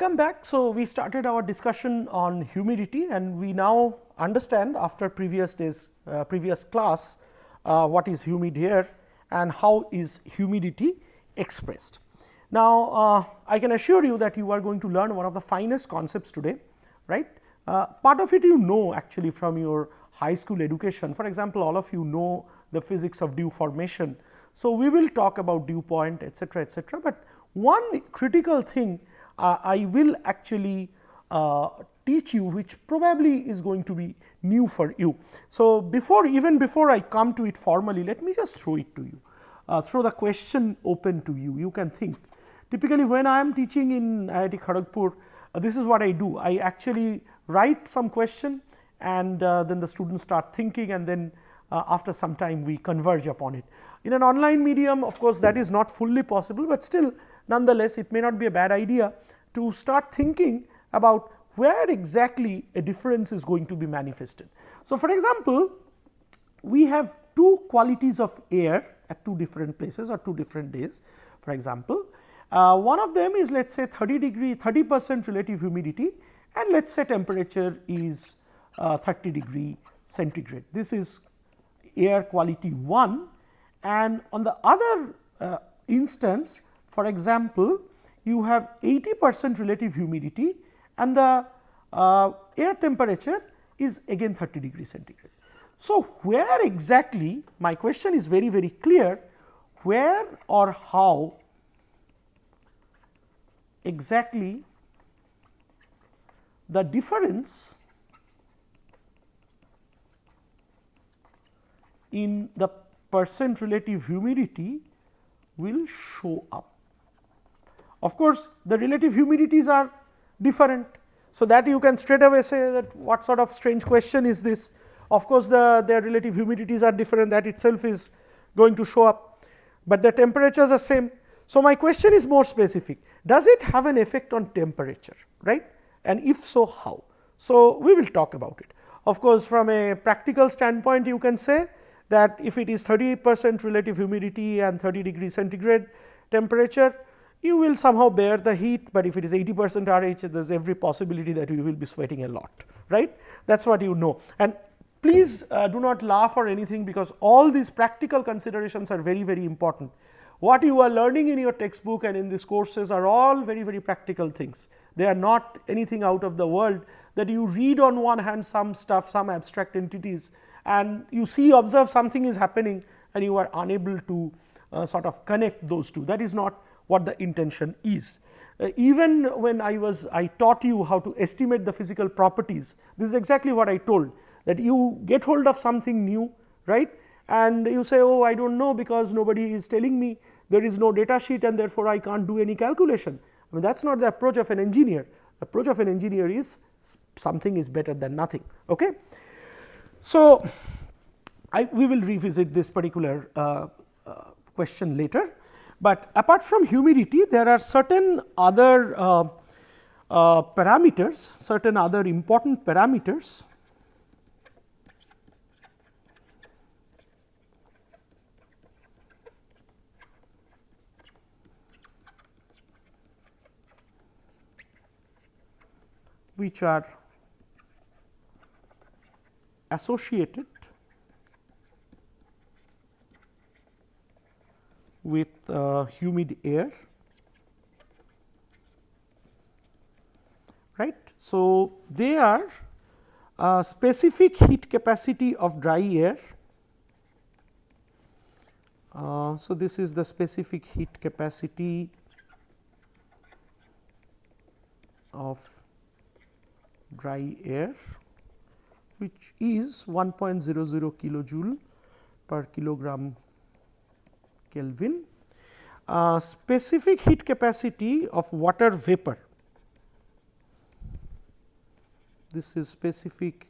Welcome back. So, we started our discussion on humidity, and we now understand after previous days previous class what is humid air and how is humidity expressed. Now, I can assure you that you are going to learn one of the finest concepts today, right. Part of it you know actually from your high school education. For example, all of you know the physics of dew formation. So, we will talk about dew point etcetera, etcetera, but one critical thing I will actually teach you, which probably is going to be new for you. So, even before I come to it formally, let me just throw it to you, throw the question open to you. You can think. Typically, when I am teaching in IIT Kharagpur, this is what I do. I actually write some question, and then the students start thinking, and then after some time we converge upon it. In an online medium, of course, that is not fully possible, but still nonetheless it may not be a bad idea to start thinking about where exactly a difference is going to be manifested. So, for example, we have two qualities of air at two different places or two different days. For example, one of them is, let us say 30% relative humidity, and let us say temperature is 30° centigrade. This is air quality 1, and on the other instance, for example, you have 80% relative humidity, and the air temperature is again 30° centigrade. So, where exactly, my question is very very clear, where or how exactly the difference in the percent relative humidity will show up. Of course, the relative humidities are different. So, that you can straight away say that what sort of strange question is this. Of course, their relative humidities are different, that itself is going to show up, but the temperatures are same. So, my question is more specific, does it have an effect on temperature, right, and if so, how? So, we will talk about it. Of course, from a practical standpoint, you can say that if it is 30% relative humidity and 30° centigrade temperature, you will somehow bear the heat, but if it is 80% RH, there is every possibility that you will be sweating a lot, right. That is what you know. And please do not laugh or anything, because all these practical considerations are very very important. What you are learning in your textbook and in these courses are all very very practical things. They are not anything out of the world that you read on one hand some stuff, some abstract entities, and you see, observe something is happening and you are unable to sort of connect those two. That is not what the intention is. Even when I taught you how to estimate the physical properties, this is exactly what I told, that you get hold of something new, right, and you say, oh, I do not know because nobody is telling me, there is no data sheet and therefore I cannot do any calculation. I mean, that is not the approach of an engineer. The approach of an engineer is something is better than nothing. Okay. So, we will revisit this particular question later. But apart from humidity, there are certain other parameters, certain other important parameters which are associated with humid air, right. So, they are specific heat capacity of dry air. So, this is the specific heat capacity of dry air, which is 1.00 kilojoule per kilogram Kelvin. Specific heat capacity of water vapor, this is specific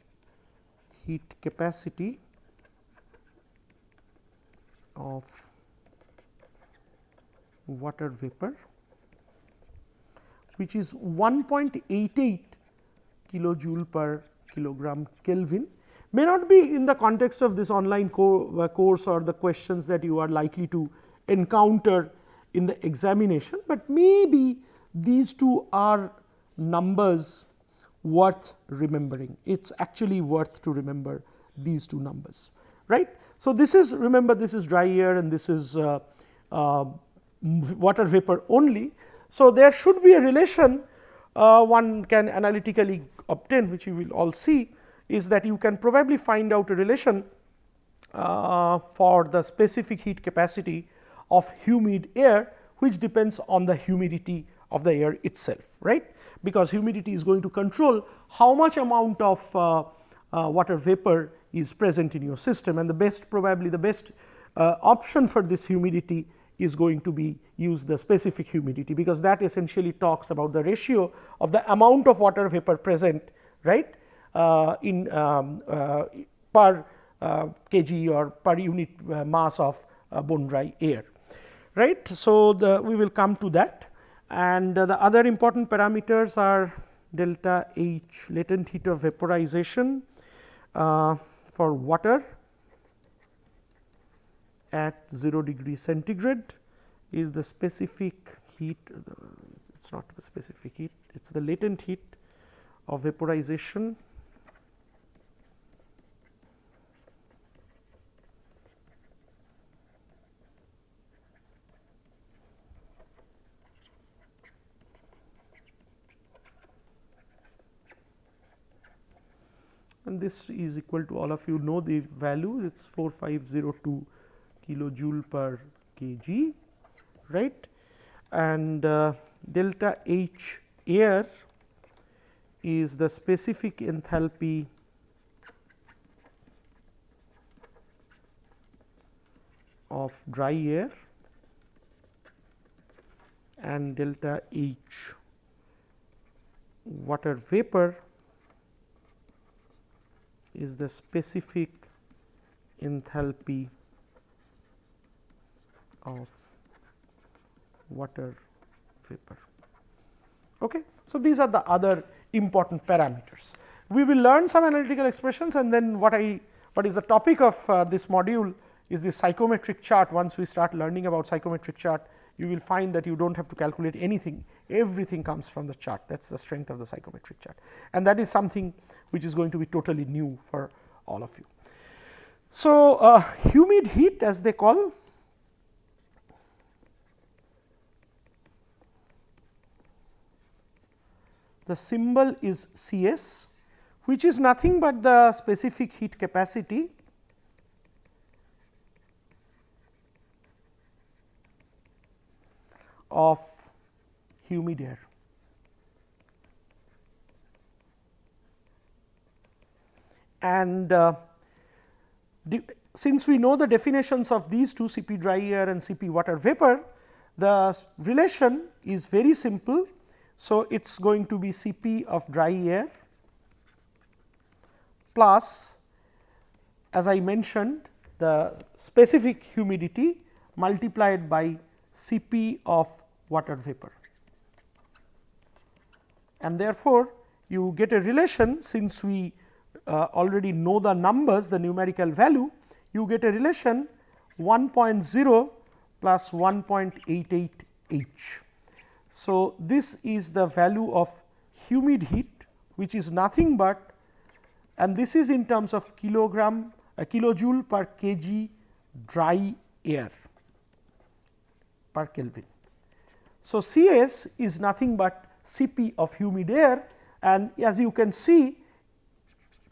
heat capacity of water vapor, which is 1.88 kilojoule per kilogram Kelvin. May not be in the context of this online course or the questions that you are likely to encounter in the examination, but maybe these two are numbers worth remembering. It is actually worth to remember these two numbers, right. So, this is, remember, this is dry air and this is water vapor only. So, there should be a relation one can analytically obtain, which you will all see, is that you can probably find out a relation for the specific heat capacity of humid air, which depends on the humidity of the air itself, right, because humidity is going to control how much amount of water vapor is present in your system, and the best, probably the best option for this humidity is going to be use the specific humidity, because that essentially talks about the ratio of the amount of water vapor present, right, in per kg or per unit mass of bone dry air, right. So, we will come to that, and the other important parameters are delta H, latent heat of vaporization for water at 0 degree centigrade is the specific heat, it is not the specific heat, it is the latent heat of vaporization and this is equal to, all of you know the value, it is 4502 kilojoule per kg, right, and delta H air is the specific enthalpy of dry air, and delta H water vapor is the specific enthalpy of water vapor. Okay. So, these are the other important parameters. We will learn some analytical expressions, and then what is the topic of this module is the psychrometric chart. Once we start learning about psychrometric chart, you will find that you do not have to calculate anything, everything comes from the chart. That is the strength of the psychrometric chart, and that is something which is going to be totally new for all of you. So, humid heat, as they call, the symbol is Cs, which is nothing but the specific heat capacity of humid air. And since we know the definitions of these two, Cp dry air and Cp water vapor, the relation is very simple. So, it is going to be Cp of dry air plus, as I mentioned, the specific humidity multiplied by Cp of water vapor, and therefore, you get a relation, since we already know the numbers, the numerical value, you get a relation 1.0 plus 1.88 H. So, this is the value of humid heat, which is nothing but, and this is in terms of kilogram kilojoule per kg dry air per Kelvin. So, Cs is nothing but Cp of humid air, and as you can see,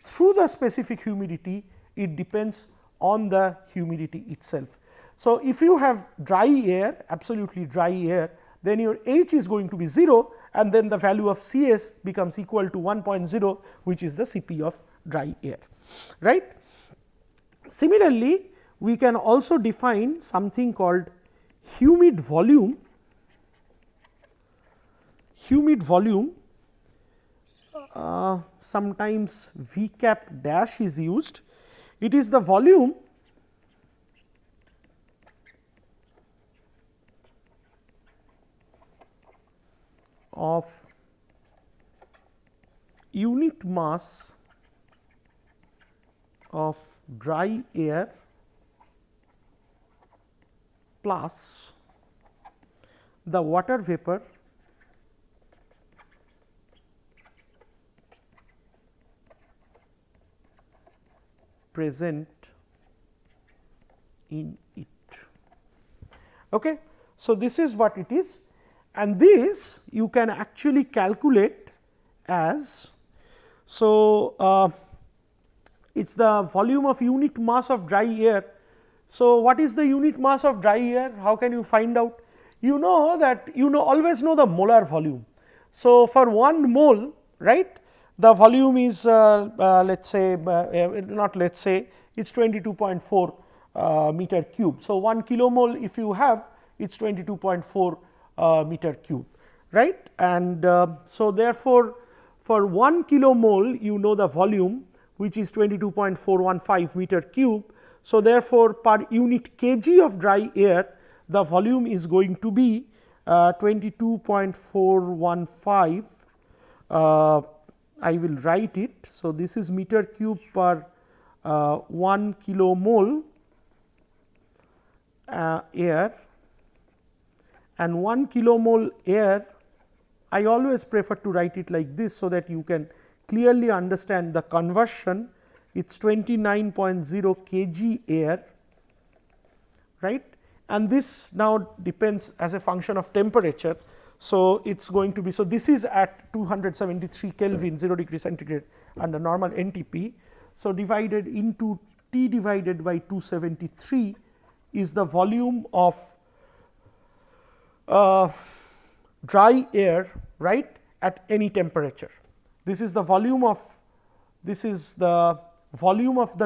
through the specific humidity, it depends on the humidity itself. So, if you have dry air, absolutely dry air, then your H is going to be 0, and then the value of Cs becomes equal to 1.0, which is the Cp of dry air, right. Similarly, we can also define something called humid volume. Humid volume, sometimes V cap dash is used. It is the volume of unit mass of dry air plus the water vapor present in it. Okay. So, this is what it is, and this you can actually calculate as. So, it is the volume of unit mass of dry air. So, what is the unit mass of dry air? How can you find out? You know that always know the molar volume. So, for 1 mole, right, the volume is let us say not let us say it is 22.4 meter cube. So, 1 kilomole if you have, it is 22.4 meter cube, right, and so therefore, for 1 kilomole you know the volume, which is 22.415 meter cube. So, therefore, per unit kg of dry air, the volume is going to be 22.415. I will write it. So, this is meter cube per 1 kilomole air, and 1 kilomole air, I always prefer to write it like this, so that you can clearly understand the conversion. It is 29.0 kg air, right, and this now depends as a function of temperature. So, it is going to be, so this is at 273 Kelvin 0 degree centigrade under normal NTP. So, divided into T divided by 273 is the volume of dry air, right, at any temperature. This is the volume of the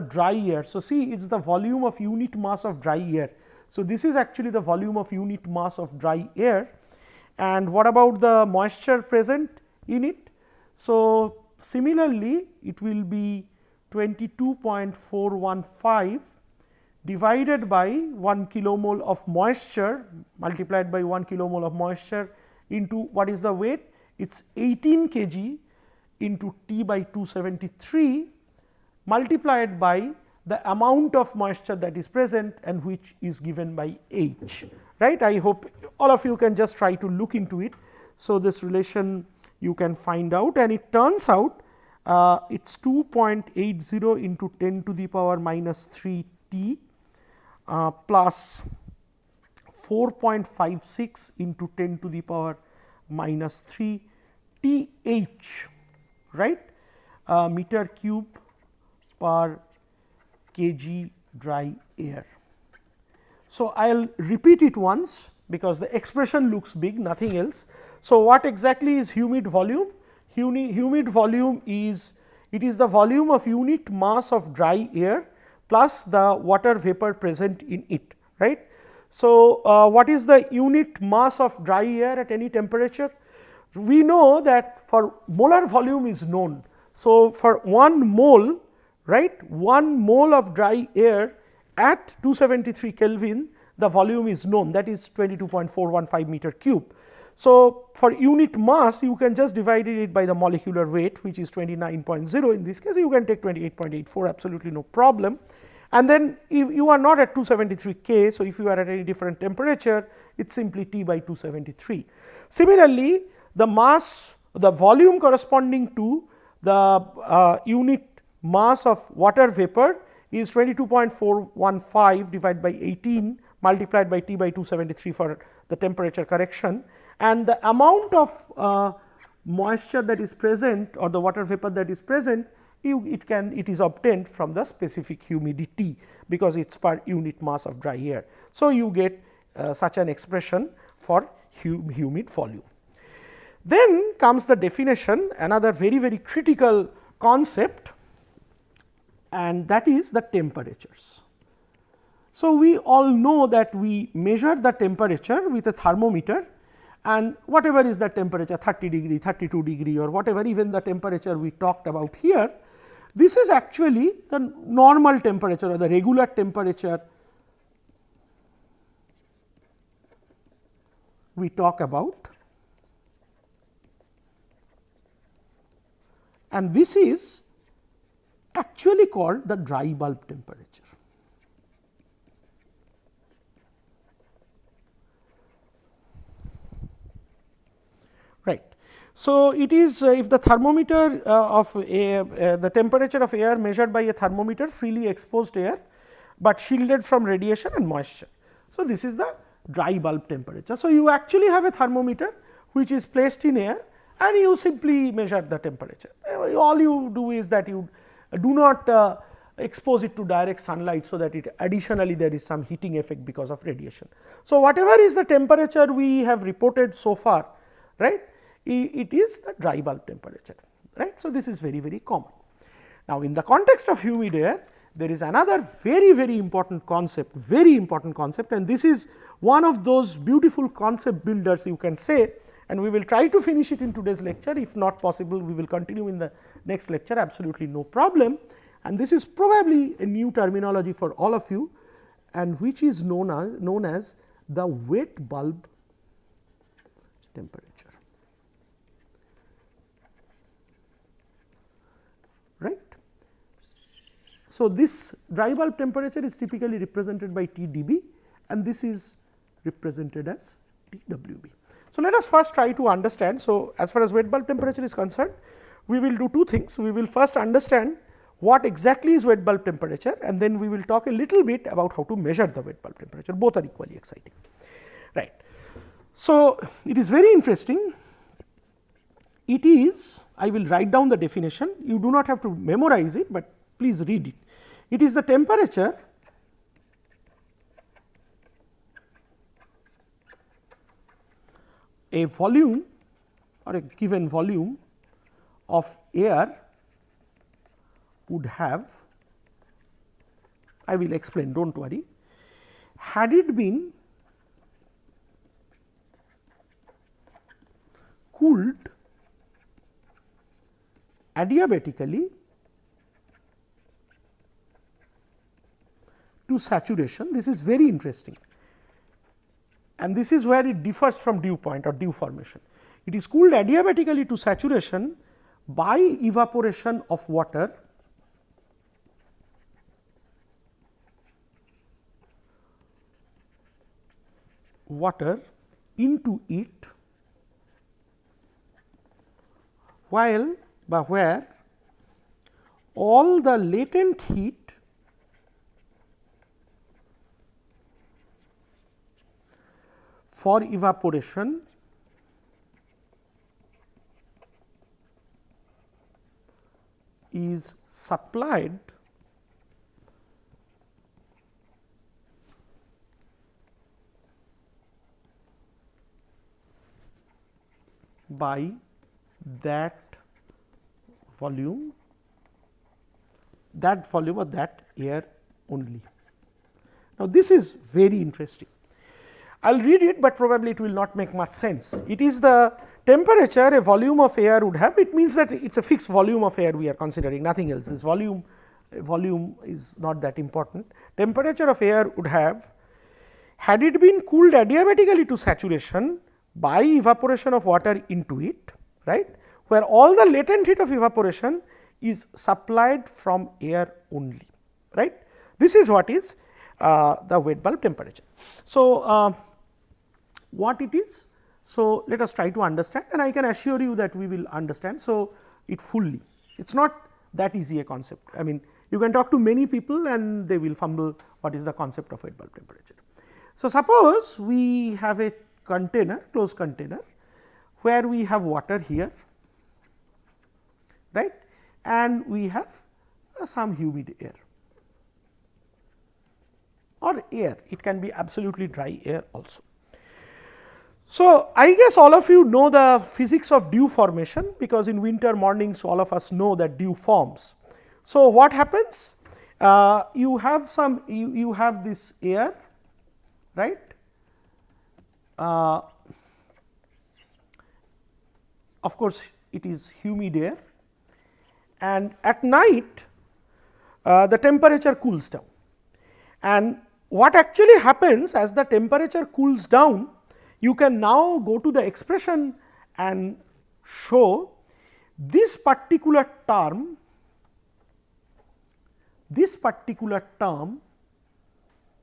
dry air. So, see, it is the volume of unit mass of dry air. So, this is actually the volume of unit mass of dry air. And what about the moisture present in it? So, similarly, it will be 22.415 divided by 1 kilomole of moisture multiplied by 1 kilomole of moisture into what is the weight? It is 18 kg into T by 273 multiplied by the amount of moisture that is present, and which is given by H, right. I hope all of you can just try to look into it. So, this relation you can find out, and it turns out it is 2.80 into 10 to the power minus 3 T plus 4.56 into 10 to the power minus 3 TH, right, meter cube per kg dry air. So, I will repeat it once, because the expression looks big, nothing else. So, what exactly is humid volume? Humid volume is, it is the volume of unit mass of dry air plus the water vapor present in it, right. So, what is the unit mass of dry air at any temperature? We know that for molar volume is known. So, for 1 mole, right, 1 mole of dry air at 273 Kelvin, the volume is known, that is 22.415 meter cube. So, for unit mass, you can just divide it by the molecular weight, which is 29.0. In this case, you can take 28.84, absolutely no problem. And then if you are not at 273 K, so if you are at any different temperature, it is simply T by 273. Similarly, the mass, the volume corresponding to the unit mass of water vapor is 22.415 divided by 18 multiplied by T by 273 for the temperature correction, and the amount of moisture that is present, or the water vapor that is present, it is obtained from the specific humidity, because it is per unit mass of dry air. So, you get such an expression for humid volume. Then comes the definition, another very critical concept, and that is the temperatures. So, we all know that we measure the temperature with a thermometer, and whatever is the temperature, 30 degree, 32 degree, or whatever, even the temperature we talked about here, this is actually the normal temperature or the regular temperature we talk about, and this is actually called the dry bulb temperature. Right. So, it is if the thermometer of the temperature of air measured by a thermometer freely exposed air, but shielded from radiation and moisture. So, this is the dry bulb temperature. So, you actually have a thermometer which is placed in air and you simply measure the temperature. All you do is that you do not expose it to direct sunlight, so that it additionally there is some heating effect because of radiation. So, whatever is the temperature we have reported so far, right, it is the dry bulb temperature, right. So, this is very, very common. Now, in the context of humid air, there is another very, very important concept, and this is one of those beautiful concept builders you can say, and we will try to finish it in today's lecture. If not possible, we will continue in the next lecture, absolutely no problem. And this is probably a new terminology for all of you, and which is known as the wet bulb temperature. Right. So, this dry bulb temperature is typically represented by TdB, and this is represented as TWB. So, let us first try to understand. So, as far as wet bulb temperature is concerned, we will do two things. We will first understand what exactly is wet bulb temperature, and then we will talk a little bit about how to measure the wet bulb temperature. Both are equally exciting, right. So, it is very interesting. It is, I will write down the definition, you do not have to memorize it, but please read it. It is the temperature a volume or a given volume of air would have, I will explain, do not worry, had it been cooled adiabatically to saturation. This is very interesting, and this is where it differs from dew point or dew formation. It is cooled adiabatically to saturation by evaporation of water into it, where all the latent heat for evaporation is supplied by that volume or that air only. Now, this is very interesting. I will read it, but probably it will not make much sense. It is the temperature a volume of air would have. It means that it is a fixed volume of air we are considering, nothing else. This volume is not that important. Temperature of air would have, had it been cooled adiabatically to saturation by evaporation of water into it, right, where all the latent heat of evaporation is supplied from air only, right. This is what is the wet bulb temperature. So, what it is? So, let us try to understand, and I can assure you that we will understand. So, it fully, it is not that easy a concept. I mean, you can talk to many people and they will fumble what is the concept of wet bulb temperature. So, suppose we have a container, closed container, where we have water here, right, and we have some humid air or air, it can be absolutely dry air also. So, I guess all of you know the physics of dew formation, because in winter mornings all of us know that dew forms. So, what happens? You have some, you have this air, right. Of course, it is humid air, and at night the temperature cools down, and what actually happens as the temperature cools down, you can now go to the expression and show this particular term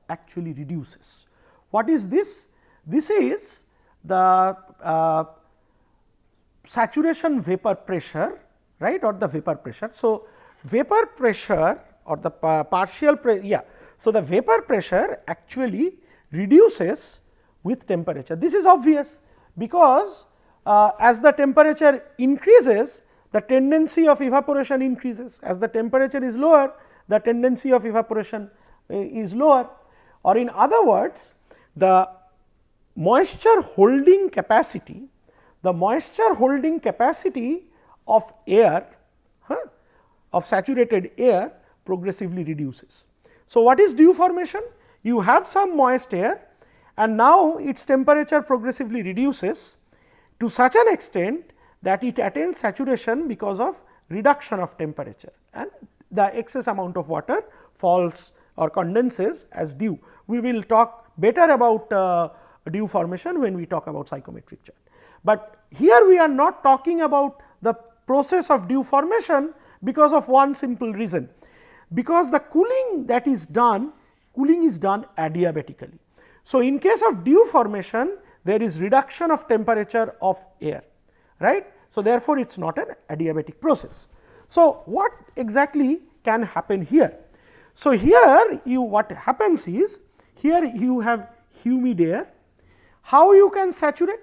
actually reduces. What is this? This is the saturation vapor pressure, right, or the vapor pressure. So, vapor pressure or the partial pressure, yeah. So, the vapor pressure actually reduces with temperature. This is obvious because as the temperature increases, the tendency of evaporation increases. As the temperature is lower, the tendency of evaporation is lower, or in other words, the moisture holding capacity, of air, of saturated air progressively reduces. So, what is dew formation? You have some moist air and now its temperature progressively reduces to such an extent that it attains saturation because of reduction of temperature, and the excess amount of water falls or condenses as dew. We will talk better about dew formation when we talk about psychrometric chart. But here we are not talking about the process of dew formation because of one simple reason, because the cooling that is done, cooling is done adiabatically. So, in case of dew formation, there is reduction of temperature of air, right. So, therefore, it is not an adiabatic process. So, what exactly can happen here? So, here what happens is, here you have humid air. How you can saturate?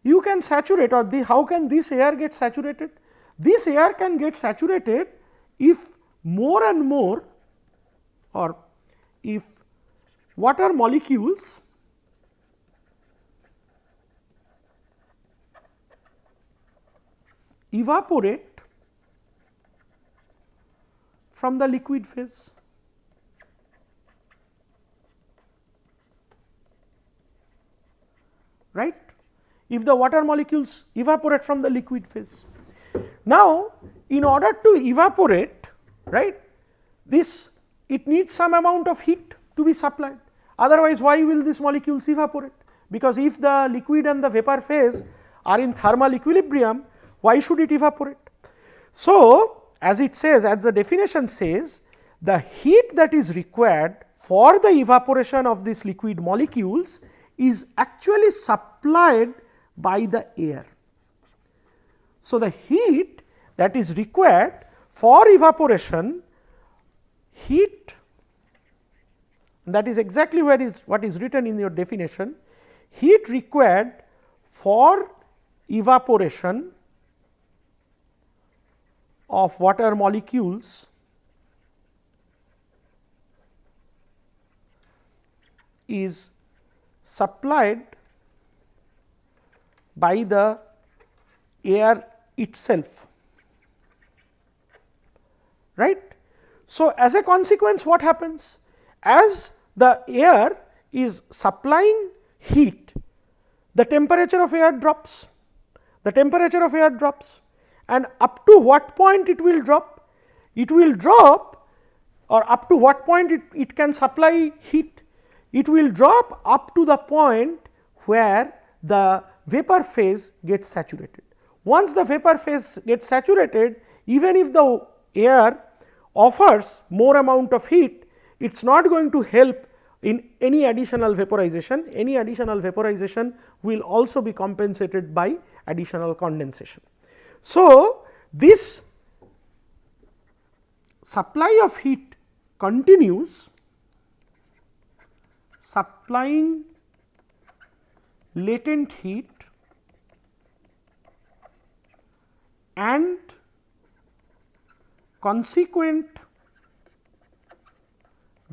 You can saturate, or how can this air get saturated? This air can get saturated if more and more, or if water molecules evaporate from the liquid phase. Right? If the water molecules evaporate from the liquid phase. Now, in order to evaporate, right, this, it needs some amount of heat to be supplied, otherwise why will these molecules evaporate? Because if the liquid and the vapor phase are in thermal equilibrium, why should it evaporate? So, as it says, as the definition says, the heat that is required for the evaporation of these liquid molecules is actually supplied by the air. So, the heat that is required for evaporation, heat, that is exactly what is written in your definition, heat required for evaporation of water molecules is supplied by the air itself, right. So, as a consequence, what happens? As the air is supplying heat, the temperature of air drops, and up to what point it will drop? It will drop, or up to what point it can supply heat? It will drop up to the point where the vapor phase gets saturated. Once the vapor phase gets saturated, even if the air offers more amount of heat, it is not going to help in any additional vaporization. Any additional vaporization will also be compensated by additional condensation. So, this supply of heat continues, supplying latent heat and consequent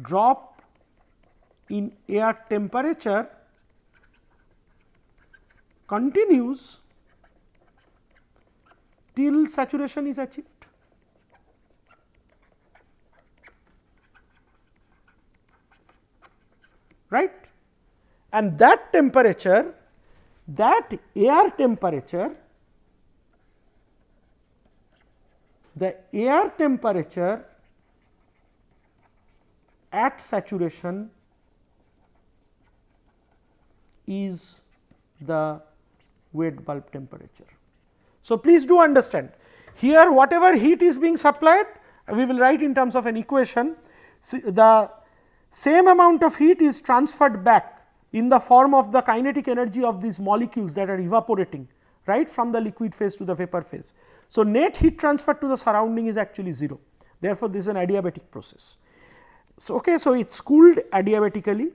drop in air temperature continues till saturation is achieved. Right? And that temperature, that air temperature, the air temperature at saturation is the wet bulb temperature. So, please do understand, here whatever heat is being supplied, we will write in terms of an equation. The same amount of heat is transferred back in the form of the kinetic energy of these molecules that are evaporating, right, from the liquid phase to the vapor phase. So, net heat transfer to the surrounding is actually 0, therefore, this is an adiabatic process. So, so it is cooled adiabatically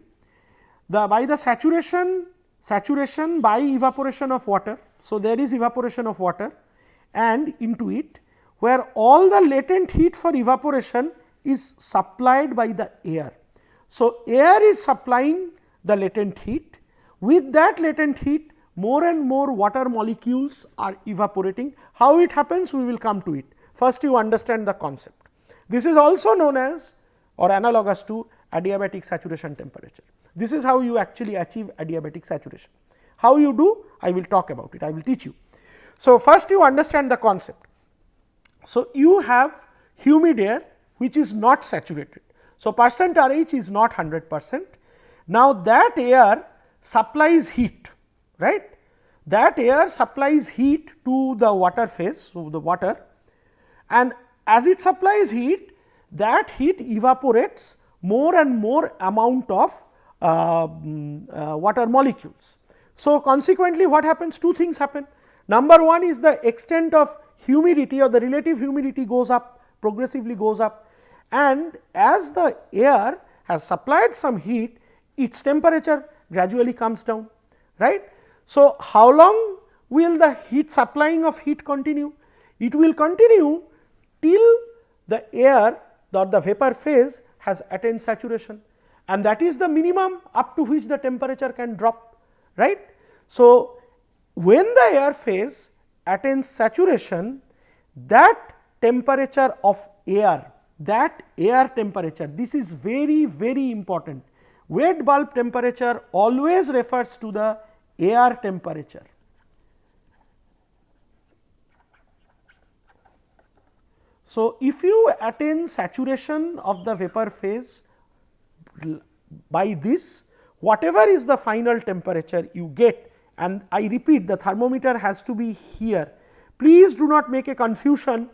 by the saturation by evaporation of water. So, there is evaporation of water and into it, where all the latent heat for evaporation is supplied by the air. So, air is supplying the latent heat. With that latent heat, more and more water molecules are evaporating. How it happens, we will come to it. First, you understand the concept. This is also known as or analogous to adiabatic saturation temperature. This is how you actually achieve adiabatic saturation. How you do, I will talk about it, I will teach you. So, first you understand the concept. So, you have humid air which is not saturated. So, percent RH is not 100%. Now, that air supplies heat, right. That air supplies heat to the water phase, so the water, and as it supplies heat, that heat evaporates more and more amount of water molecules. So, consequently what happens? Two things happen. Number one is the extent of humidity or the relative humidity goes up, progressively goes up, and as the air has supplied some heat, its temperature gradually comes down, right. So, how long will the heat supplying of heat continue? It will continue till the air or the vapor phase has attained saturation, and that is the minimum up to which the temperature can drop, right. So, when the air phase attains saturation, that temperature of air, that air temperature, this is very, very important. Wet bulb temperature always refers to the air temperature. So, if you attain saturation of the vapor phase by this, whatever is the final temperature you get, and I repeat, the thermometer has to be here. Please do not make a confusion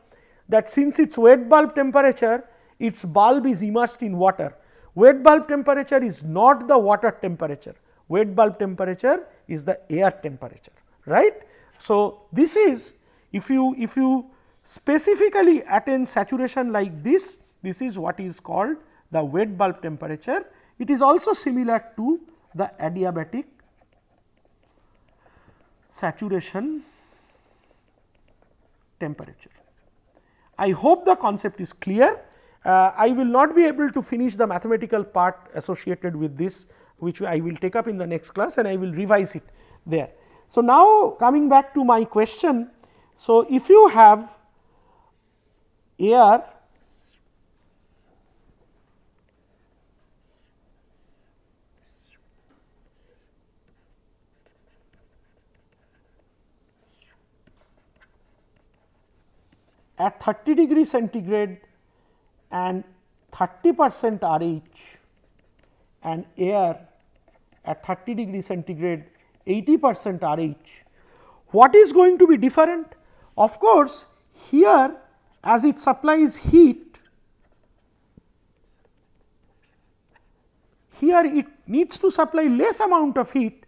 that since it is wet bulb temperature, its bulb is immersed in water. Wet bulb temperature is not the water temperature, wet bulb temperature is the air temperature, right. So, this is if you specifically attain saturation like this, this is what is called the wet bulb temperature. It is also similar to the adiabatic saturation temperature. I hope the concept is clear. I will not be able to finish the mathematical part associated with this, which I will take up in the next class, and I will revise it there. So, now coming back to my question. So, if you have air at 30 degree centigrade and 30% RH and air at 30 degree centigrade 80% RH, what is going to be different? Of course, here as it supplies heat, here it needs to supply less amount of heat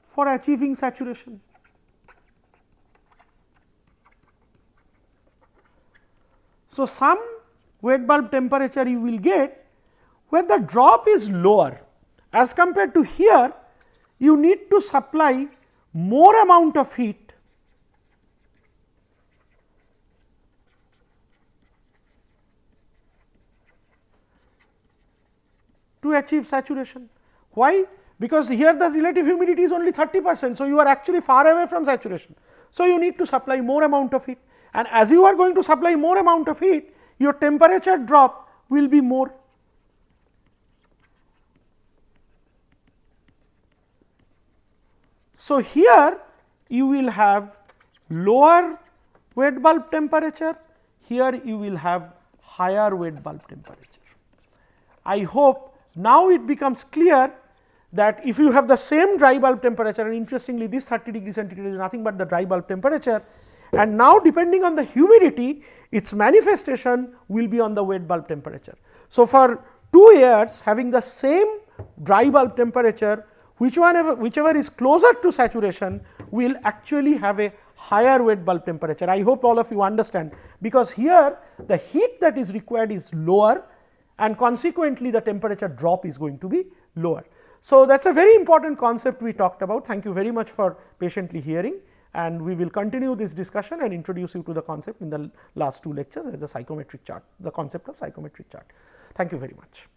for achieving saturation. So, some wet bulb temperature you will get where the drop is lower as compared to here, you need to supply more amount of heat to achieve saturation. Why? Because here the relative humidity is only 30%. So, you are actually far away from saturation. So, you need to supply more amount of heat, and as you are going to supply more amount of heat, your temperature drop will be more. So, here you will have lower wet bulb temperature, here you will have higher wet bulb temperature. I hope now it becomes clear that if you have the same dry bulb temperature, and interestingly this 30 degree centigrade is nothing but the dry bulb temperature, and now depending on the humidity, its manifestation will be on the wet bulb temperature. So, for 2 airs having the same dry bulb temperature, whichever is closer to saturation will actually have a higher wet bulb temperature. I hope all of you understand, because here the heat that is required is lower and consequently the temperature drop is going to be lower. So, that is a very important concept we talked about. Thank you very much for patiently hearing, and we will continue this discussion and introduce you to the concept in the last 2 lectures as the psychrometric chart, the concept of psychrometric chart. Thank you very much.